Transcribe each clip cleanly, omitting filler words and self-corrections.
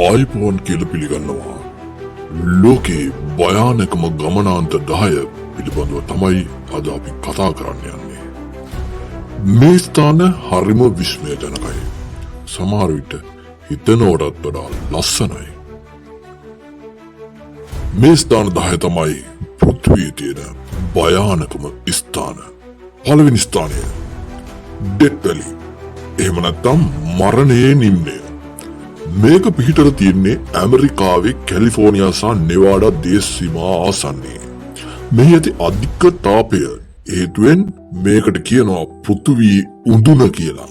ආයිපෝන් කියලා පිළිගන්නවා. ලෝකේ භයානකම ගමනාන්ත 10 පිළිබඳව තමයි අද අපි කතා කරන්න යන්නේ. මේ ස්ථාන හරිම විස්මයජනකයි. සමහර විට හිතනවටත් වඩා ලස්සනයි. මේ ස්ථාන 10 තමයි පෘථිවියේ තියෙන භයානකම ස්ථාන. පළවෙනි ස්ථානය ඩෙත් වැලි. එහෙම නැත්නම් මරණයේ නිම්නය. මේක පිහිටලා තියෙන්නේ ඇමරිකාවේ කැලිෆෝනියා සහ නෙවාඩා දේශ සීමා ආසන්නයේ. මෙහි ඇති අධික තාපය හේතුවෙන් මේකට කියනවා පෘථිවියේ උඳුන කියලා.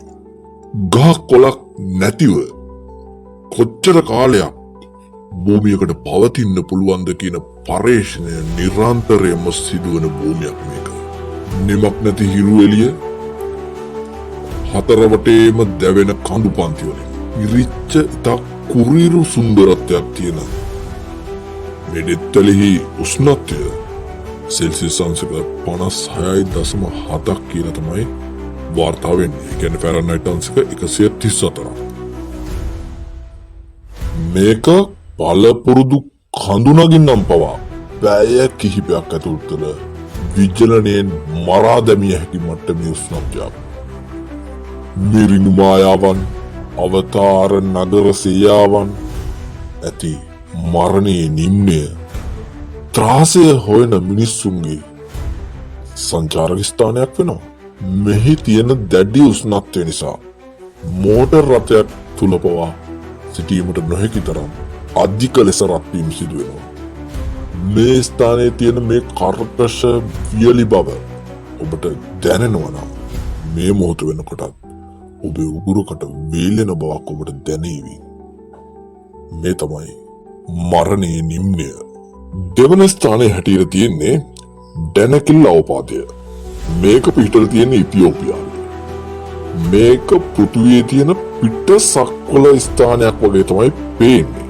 ගහක් කොළක් නැතිව කොච්චර කාලයක් භූමියකට පවතින්න පුළුවන්ද කියන පරීක්ෂණය නිරන්තරයෙන්ම සිදුවන භූමියක් මේක. නිමක් නැති හිරු එළිය, හතරවටේම දැවෙන කඳු පන්ති වලින් ඉරිච්ච ඉතා කුරිරු සුන්දරත්වයක් තියෙන මේ ඩෙත්වලෙහි උෂ්ණත්වය සෙල්සියස් අංශක 56.7ක් කියලා තමයි වාර්තා වෙන්නේ. ඒ කියන්නේ ෆැරන්හයිට් අංශක 134ක්. මේක පළපුරුදු කඳුනගින්නම් පවා පැය කිහිපයක් ඇතුළත විජලනයෙන් මරා දැමිය හැකි මට්ටමේ උෂ්ණත්වයක්. මිරිඟු මායාවන්, අවතාර නගර සේයාවන් ඇති මරණයේ නිම්නය ත්‍රාසය හොයන මිනිස්සුන්ගේ සංචාරක ස්ථානයක් වෙනවා. මෙහි තියෙන දැඩි උෂ්ණත්වය නිසා මෝටර් රථයක් තුල පවා සිටීමට නොහැකි තරම් අධික ලෙස රත්වීම් සිදු වෙනවා. මේ ස්ථානයේ තියෙන මේ කර්කශ වියලි බව ඔබට දැනෙනවා නම් මේ මොහොත වෙනකොටත් ඔබේ උගුරකට වේලෙන බවක් ඔබට දැනේවි. මේ තමයි මරණයේ නිම්නය. දෙවන ස්ථානයේ හැටියට තියෙන්නේ ඩැනකිල් අවපාතය. මේක පිටතට තියෙන ඉතියෝපියාවේ. මේක පෘථිවියේ තියෙන පිට සක්වල ස්ථානයක් වගේ තමයි පේන්නේ.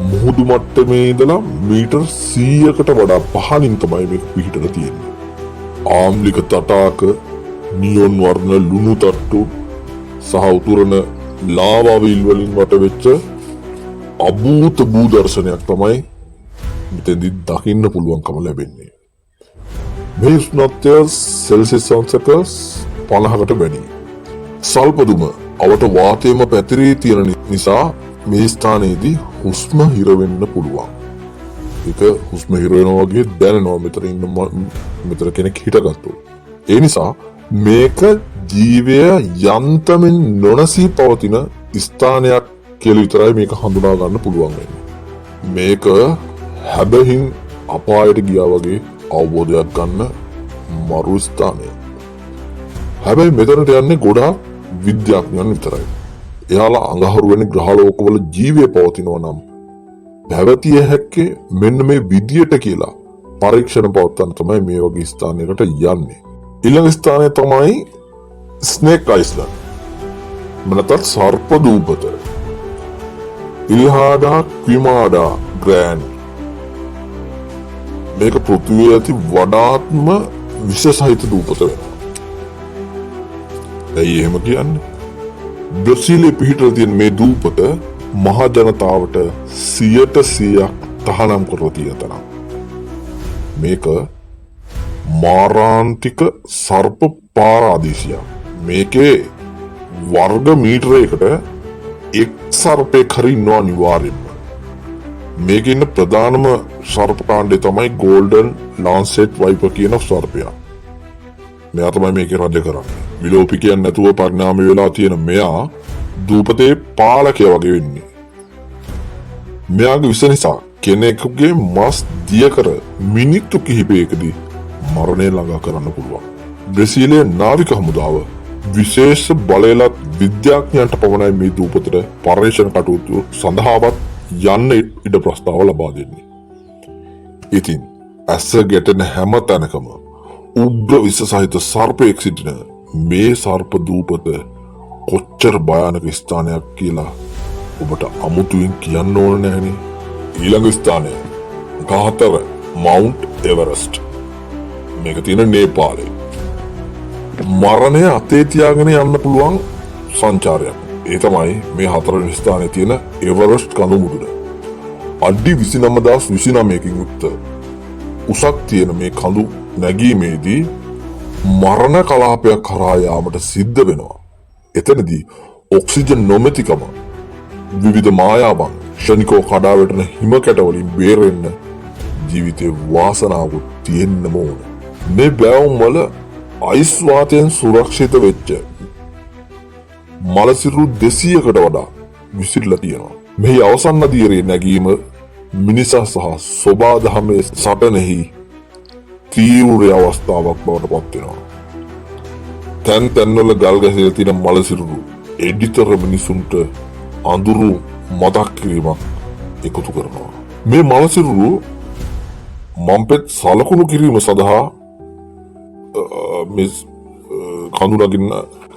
මුහුදු මට්ටමේ ඉඳලා මීටර් 100කට වඩා පහළින් තමයි මේක පිටතට තියෙන්නේ. ආම්ලික තටාක, නියොන් වර්ණ ලුණු තට්ටු සහ උතුරන ලාවා වීල් වලින් වටවෙච්ච අභූත භූ දර්ශනයක් තමයි මෙතෙන්දි දකින්න පුළුවන්කම ලැබෙන්නේ. මේ උෂ්ණත්වය සෙල්සියස් අංශක 50කට වැඩි. සල්පදුම අවට වාතයම පැතිරී තියෙන නිසා මේ ස්ථානයේදී හුස්ම හිර වෙන්න පුළුවන්. ඒක හුස්ම හිර වෙනවා වගේ දැනෙනවා මෙතන කෙනෙක් හිටගත්තොත්. ඒ නිසා මේක ජීවය යන්තමින් නොනසී පවතින ස්ථානයක් කියලා විතරයි මේක හඳුනා ගන්න පුළුවන් වෙන්නේ. මේක හැබැයි අපායට ගියා වගේ අවබෝධයක් ගන්න මරු ස්ථානය. හැබැයි මෙතනට යන්නේ ගොඩාක් විද්‍යාඥයන් විතරයි. එයාලා අඟහරු වෙන ග්‍රහලෝකවල ජීවය පවතිනවා නම් පැවතිය හැක්කේ මෙන්න මේ විදියට කියලා පරීක්ෂණ පවත්වන්න තමයි මේ වගේ ස්ථානයකට යන්නේ. ඊළඟ ස්ථානය තමයි ස්නේක් අයිස්ලන්ඩ්. මනතත් සර්ප දූපත. ඉල්හාඩා ක්විමාඩා ග්‍රෑන්ඩ්. මේක පෘථිවියේ ඇති වඩාත්ම විෂ සහිත දූපත වෙනවා. ඇයි එහෙම කියන්නේ? බ්‍රසීලයේ පිහිටලා තියෙන මේ දූපත මහ ජනතාවට 100% තහනම් කරලා තියෙන තරම්. මේක මාරාන්තික සර්ප පාරාදීසියක්. මේකේ වර්ග මීටරයකට එක් සර්පෙක් හරි ඉන්නවා අනිවාර්යෙන්ම. මේකේ ඉන්න ප්‍රධානම සර්ප කාණ්ඩය තමයි ගෝල්ඩන් ලාන්සෙට් වයිපර් කියන සර්පයා. මෙයා තමයි මේකේ රජ කරන්නේ. විලෝපිකයන් නැතුව පරිණාමය වෙලා තියෙන මෙයා දූපතේ පාලකයා වගේ වෙන්නේ. මෙයාගේ විෂ නිසා කෙනෙකුගේ මස් දිය කර මිනිත්තු කිහිපයකදී මරණය ළඟා කරන්න පුළුවන්. බ්‍රසීලයේ නාවික හමුදාව විශේෂ බලයලත් විද්‍යාඥයන්ට පමණයි මේ දූපතට පර්යේෂණ කටයුතු සඳහාවත් යන්න ඉඩ ප්‍රස්තාව ලබා දෙන්නේ. ඉතින් ඇස ගැටෙන හැම තැනකම උග්‍ර විෂ සහිත සර්පයෙක් සිටින මේ සර්ප දූපත කොච්චර භයානක ස්ථානයක් කියලා ඔබට අමුතුවෙන් කියන්න ඕන නැහැනේ. ඊළඟ ස්ථානය ගාතර මවුන්ට් එවරස්ට්. මේක තියෙන නේපාලේ. මරණය අතේ තියාගෙන යන්න පුළුවන් සංචාරයක්. ඒ තමයි මේ 4 වෙනි ස්ථානයේ තියෙන එවරස්ට් කඳු මුදුන. අඩි 29029කින් යුක්ත උසක් තියෙන මේ කඳු නැගීමේදී මරණ කලාපයක් කරා යාමට සිද්ධ වෙනවා. එතනදී ඔක්සිජන් නොමැතිකම විවිධ මායාවන් ක්ෂණිකව කඩා වැටෙන හිම කැට වලින් බේරෙන්න ජීවිතේ වාසනාවක් තියෙන්න ඕන. මේ බැවුම් වල අයිස් වාතයෙන් සුරක්ෂිත වෙච්ච මලසිරු 200කට වඩා විසිරලා තියෙනවා. මෙහි අවසන් අදියරේ නැගීම මිනිසා සහ සෝබා දහමේ සටනෙහි තීව්‍ර අවස්ථාවක් බවට පත් වෙනවා. තැන් තැන්වල ගල් ගැසෙලා තියෙන මලසිරු එඩිතර මිනිසුන්ට අඳුරු මතක් කිරීමක් එකතු කරනවා. මේ මලසිරු මම්පෙත් සලකුණු කිරීම සඳහා මේ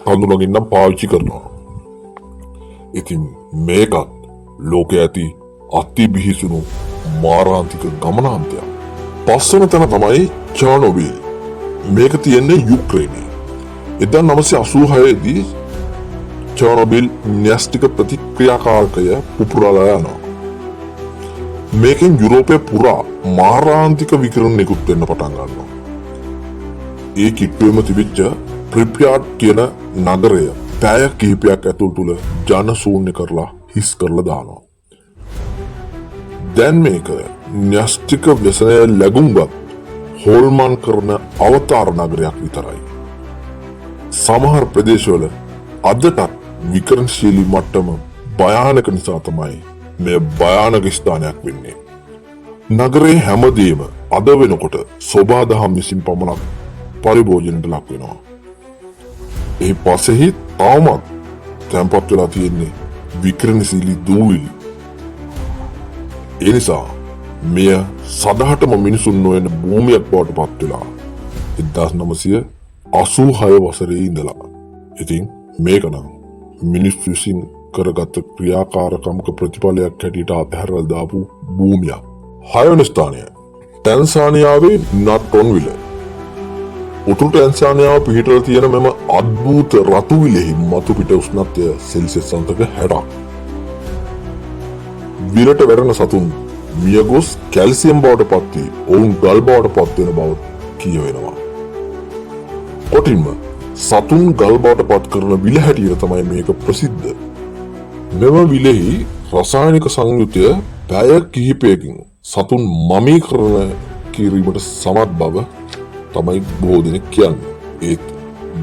කඳුනගින්න පාවිච්චි කරනවා. ඉතින් මේකත් ලෝකයේ ඇති අති බිහිසුණු මාරාන්තික ගමනාන්තයක්. පස්වන තැන තමයි චර්නෝබිල්. මේක තියෙන්නේ යුක්‍රේනයේ. 1986 දී චර්නෝබිල් න්‍යෂ්ටික ප්‍රතික්‍රියාකාරකය පුපුරලා යනවා. මේකෙන් යුරෝපයේ පුරා මාරාන්තික විකිරණ නිකුත් වෙන්න පටන් ගන්නවා. ඒ කිට්ටුවෙම තිබිච්ච ප්‍රිප්‍යාට් කියන නගරය පැය කිහිපයක් ඇතුළත තුල ජන ශූන්‍ය කරලා හිස් කරලා දානවා. දැන් මේක න්‍යෂ්ටික ව්‍යසනය ලැබුම්වත් හොල්මන් කරන අවතාර නගරයක් විතරයි. සමහර ප්‍රදේශවල අදටත් විකරණශීලී මට්ටම භයානක නිසා තමයි මේ භයානක ස්ථානයක් වෙන්නේ. නගරේ හැමදේම අද වෙනකොට සෝබා දහම් විසින් පමණක් පරිභෝජනයට ලක් වෙනවා. ඒ පස්සෙහි තවමත් තැන්පත් වෙලා තියෙන්නේ විකරණශීලී දූවිලි. ඒ නිසා මෙය සදහටම මිනිසුන් නොවන භූමියක් බවට පත් වෙලා 1986 වසරේ ඉඳලා. ඉතින් මේක නම් මිනිස්සු විසින් කරගත් ක්‍රියාකාරකමක ප්‍රතිඵලයක් හැටියට අත්හැරලා දාපු භූමියක්. 6 වෙනි ස්ථානය ටැන්සානියාවේ නටොන්විල. උතුරු ටැන්සානියාව පිහිටලා තියෙන මෙම අද්භූත රතු විලෙහි මතු පිට උෂ්ණත්වය සෙල්සියස් අංශක 60ක්. විලට වැටෙන සතුන් මියගොස් කැල්සියම් බවට පත් වී ඔවුන් ගල් බවට පත් වෙන බව කියවෙනවා. කොටින්ම සතුන් ගල් බවට පත් කරන විල හැටියට තමයි මේක ප්‍රසිද්ධ. මෙම විලෙහි රසායනික සංයුතය පැය කිහිපයකින් සතුන් මමීකරණ කිරීමට සමත් බව තමයි බොහෝ දෙනෙක් කියන්නේ. ඒත්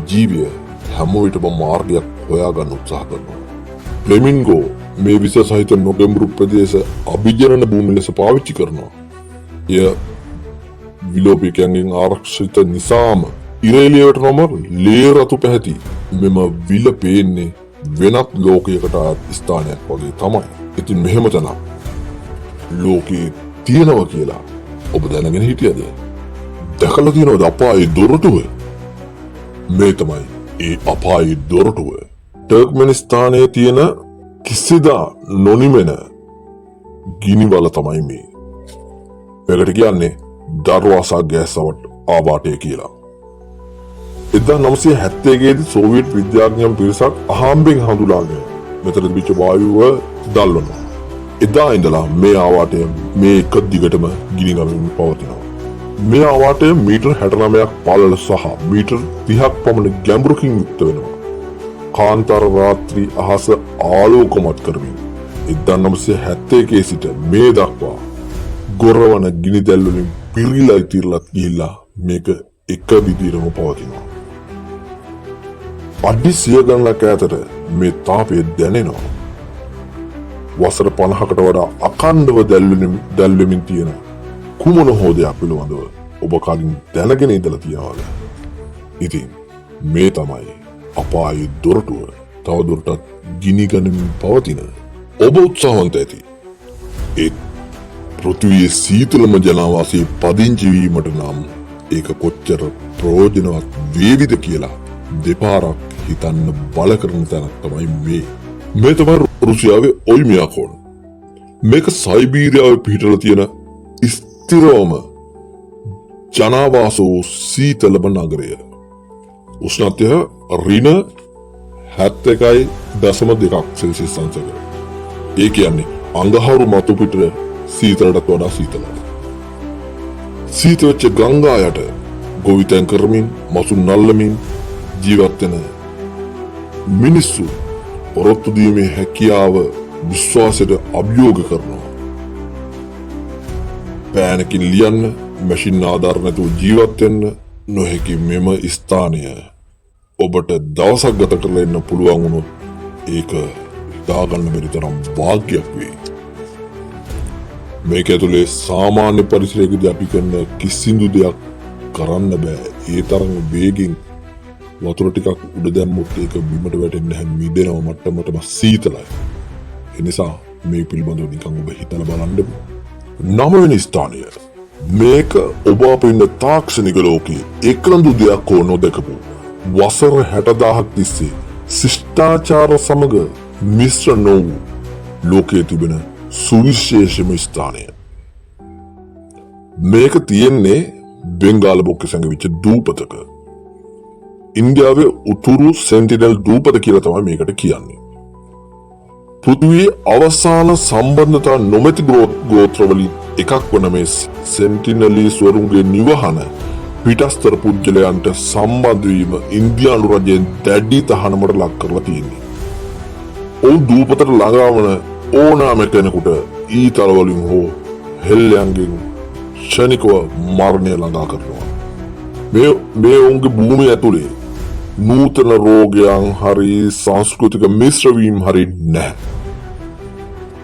ජීවිය හැම විටම මාර්ගයක් හොයාගන්න උත්සාහ කරනවා. ෆ්ලෙමින්ගෝ මේ විස සහිත නොගැඹුරු ප්‍රදේශ අභිජනන භූමි ලෙස පාවිච්චි කරනවා. එය විලෝපිකයන්ගෙන් ආරක්ෂිත නිසාම ඉරේලියට නොම ලේ රතු පැහැති මෙම විල පේන්නේ වෙනත් ලෝකයකට ස්ථානයක් වගේ තමයි. ඉතින් මෙහෙම තැනක් ලෝකේ තියෙනවා කියලා ඔබ දැනගෙන හිටියද? දැකලා තියෙනවද අපායේ දොරටුව? මේ තමයි ඒ අපායේ දොරටුව. ටර්ක්මෙනිස්තානයේ තියෙන කිසිදා නොනිමෙන ගිනිවල තමයි මේ. මේකට කියන්නේ දර්වාසා ගෑස් ආවාටය කියලා. 1970 දී සෝවියට් විද්‍යාඥයන් පිරිසක් අහම්බෙන් හඳුනාගෙන මෙතන තිබිච්ච වායුව දැල්වනවා. එදා ඉඳලා මේ ආවාටය මේ එක දිගටම ගිනි ගමින් පවතිනවා. මේ ආවාටය මීටර් 69ක් පළල සහ මීටර් 30ක් පමණ ගැඹුරකින් යුක්ත වෙනවා. කාන්තාර රාත්‍රී අහස ආලෝකමත් කරමින් 1971 සිට මේ දක්වා ගොරවන ගිනි දැල් වලින් පිරීලා ඉතිරලත් ගිහිල්ලා මේක එක විදිහටම පවතිනවා. අඩි 100 ගණනක් ඈතට මේ තාපය දැනෙනවා. වසර 50කට වඩා අඛණ්ඩව දැල්වෙමින් තියෙන කුමන හෝ දෙයක් පිළිබඳව ඔබ කලින් දැනගෙන ඉඳලා තියනවාද? ඉතින් මේ තමයි අපායේ දොරටුව. තවදුරටත් ගිනි ගනිමින් පවතින ඔබ උත්සාහවන්ත ඇති. ඒ පෘථිවියේ සීතලම ජනාවාසයේ පදිංචි වීමට නම් ඒක කොච්චර ප්‍රයෝජනවත් වේවිද කියලා දෙපාරක් හිතන්න බල කරන තැනක් තමයි මේ. මේ තමයි රුසියාවේ ඔයිමියාකෝන්. මේක සයිබීරියාවේ පිහිටලා තියෙන ස්ථිරවම ජනාවාස වූ සීතලම නගරය. උෂ්ණත්වය ඍණ 71.2 සෙල්සියස් අංශක. ඒ කියන්නේ අඟහරු මතු පිටර සීතලටත් වඩා සීතලයි. සීත වෙච්ච ගංගා යට ගොවිතැන් කරමින් මසු නල්ලමින් ජීවත් වෙන මිනිස්සු ඔරොත්තු දීමේ හැකියාව විශ්වාසයට අභියෝග කරනවා. පෑනකින් ලියන්න, මැෂින් ආධාර නැතුව ජීවත් වෙන්න නොහැකි මෙම ස්ථානය ඔබට දවසක් ගත කරලා එන්න පුළුවන් වුණොත් ඒක හිතාගන්න බැරි තරම් වාග්යක් වෙයි. මේක ඇතුලේ සාමාන්‍ය පරිසරයකදී අපි කරන කිසිදු දෙයක් කරන්න බෑ. ඒ තරම් වේගෙන් වතුර ටිකක් උඩ දැම්මොත් ඒක බිමට වැටෙන්නේ නැහැ, මිදෙනව මට්ටමටම සීතලයි. ඒ නිසා මේ පිළිබඳව නිකන් ඔබ හිතලා බලන්න. 9 වෙනි ස්ථානය. මේක ඔබ අපේ ඉන්න තාක්ෂණික ලෝකයේ එකලඳු දෙයක් හෝ නොදකපු වසර 60,000ක් තිස්සේ ශිෂ්ටාචාර සමග මිශ්‍ර නොවූ ලෝකයේ තිබෙන සුවිශේෂම ස්ථානය. මේක තියෙන්නේ බෙන්ගාල බොක්කේ සැඟවිච්ච දූපතක. ඉන්දියාවේ උතුරු සෙන්ටිනල් දූපත කියලා තමයි මේකට කියන්නේ. පෘථිවියේ අවසාන සම්බන්ධතා නොමැති ගෝත්‍රවලින් එකක් වන මේ සෙන්ටිනලීස්වරුන්ගේ නිවහන පිටස්තර පුද්ගලයන්ට සම්බන්ධ වීම ඉන්දියානු රජයෙන් දැඩි තහනමට ලක් කරලා තියෙනවා. ඔවුන් දූපතට ළඟාවන ඕනෑම කෙනෙකුට ඊතල වලින් හෝ හෙල්ලයන්ගෙන් ක්ෂණිකව මරණය ළඟා කරනවා. මේ ඔවුන්ගේ භූමිය ඇතුලේ නූතන රෝගයන් හරි සංස්කෘතික මිශ්‍රවීම් හරි නැහැ.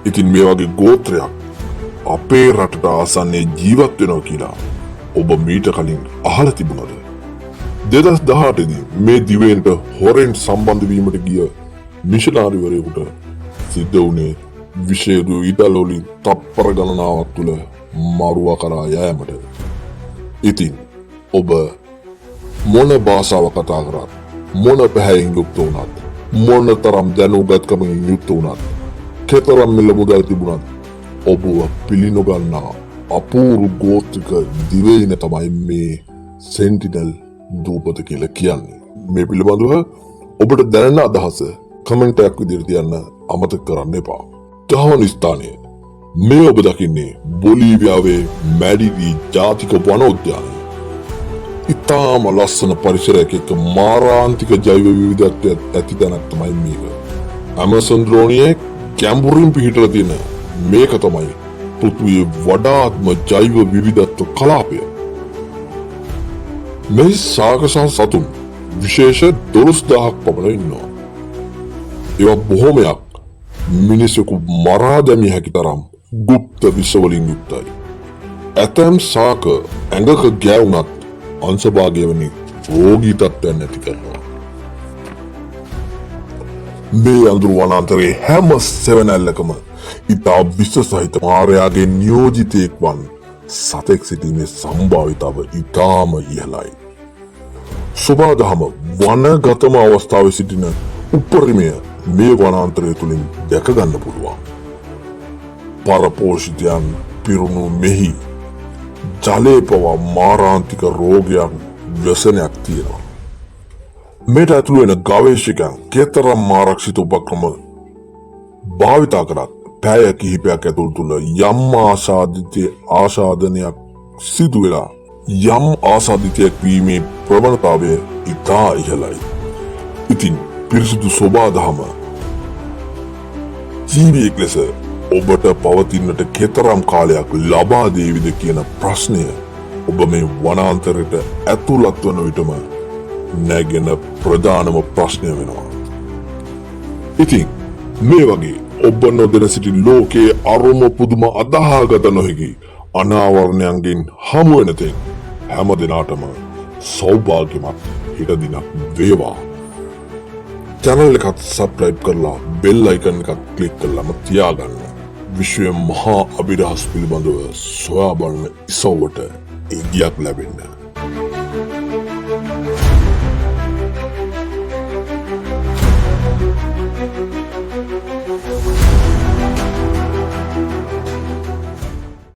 ඉතින් මේ වගේ ගෝත්‍රයක් අපේ රටට ආසන්නයේ ජීවත් වෙනවා කියලා ඔබ මීට කලින් අහලා තිබුණාද? 2018 දී මේ දිවයිනට හොරෙන් සම්බන්ධ වීමට ගිය මිෂනාරිවරයෙකුට සිද්ධ වුණේ විශේෂ ඊතල වලින් තප්පර ගණනාවක් තුළ මරුවා කරා යෑමට. ඉතින් ඔබ මොන භාෂාව කතා කරත්, මොන පැහැයෙන් යුක්ත වුණත්, මොන තරම් දැනුගත්කමින් යුක්ත වුණත්, කෙතරම් මිල මුදල් තිබුණත් ඔබව පිළිනොගන්නා අපූර්ව ගෝත්‍රික දිවයින තමයි මේ සෙන්ටිනල් දූපත කියලා කියන්නේ. මේ පිළිබඳව ඔබට දැනෙන අදහස කමෙන්ට් එකක් විදිහට තියන්න අමතක කරන්න එපා. 10 වෙනි ස්ථානය. මේ ඔබ දකින්නේ බොලීවියාවේ මැඩිවි ජාතික වනෝද්‍යානය. ඉතාම ලස්සන පරිසරයක එක්ක මාරාන්තික ජෛව විවිධත්වය ඇති තැනක් තමයි මේක. ඇමසන් ද්‍රෝණියේ ගැඹුරින් පිහිටලා තියෙන මේක තමයි පෘථිවියේ වඩාත්ම ජෛව විවිධත්ව කලාපය. මේ සාගසා සතුන් විශේෂ 12,000ක් පමණ ඉන්නවා. ඒවා බොහොමයක් මිනිසෙකු මරා දැමිය හැකි තරම් ගුප්ත විෂ වලින් යුක්තයි. ඇතැම් සාක ඇඟක ගෑවුනත් අංශභාගය වනි රෝගී තත්ත්වයන් නැති කරනවා. මේ අඳුරු වනාන්තරයේ හැම සෙවණැල්ලකම ඉතා විෂ සහිත මාරයාගේ නියෝජිතයෙක් වන් සතෙක් සිටීමේ සම්භාවිතාව ඉතාම ඉහළයි. සුබාදහම වනගතම අවස්ථාවේ සිටින උපරිමය මේ වනාන්තරය තුළින් දැක ගන්න පුළුවන්. පරපෝෂිතයන් පිරුණු මෙහි ජලයේ පවා මාරාන්තික රෝගයක් ව්‍යසනයක් තියෙනවා. මේට ඇතුළු වෙන ගවේෂකයන් කෙතරම් ආරක්ෂිත උපක්‍රම භාවිතා කරත් පැය කිහිපයක් ඇතුළත යම් ආසාදනයක් සිදු වෙලා යම් ආසාදිතයක් වීමේ ප්‍රවණතාවය ඉතා ඉහළයි. ඉතින් පිරිසිදු සෝබාදහම ජීවියෙක් ලෙස ඔබට පවතින්නට කෙතරම් කාලයක් ලබා දේවිද කියන ප්‍රශ්නය ඔබ මේ වනාන්තරයට ඇතුළත් වන විටම නැගෙන ප්‍රධානම ප්‍රශ්නය වෙනවා. ඉතින් මේ වගේ ඔබ නොදැන සිටි ලෝකයේ අරුම පුදුම අදාහාගත නොහැකි අනාවරණයන්ගෙන් හමු වෙන තෙක් හැම දිනාටම සෞභාග්‍යමත් හිට දිනක් වේවා. channel එකත් subscribe කරලා bell icon එකත් click කරලාම තියාගන්න. විශ්වයේ මහා අභිරහස් පිළිබඳව සොයා බලන ඉසව්වට ඉගියක් ලැබෙන්න.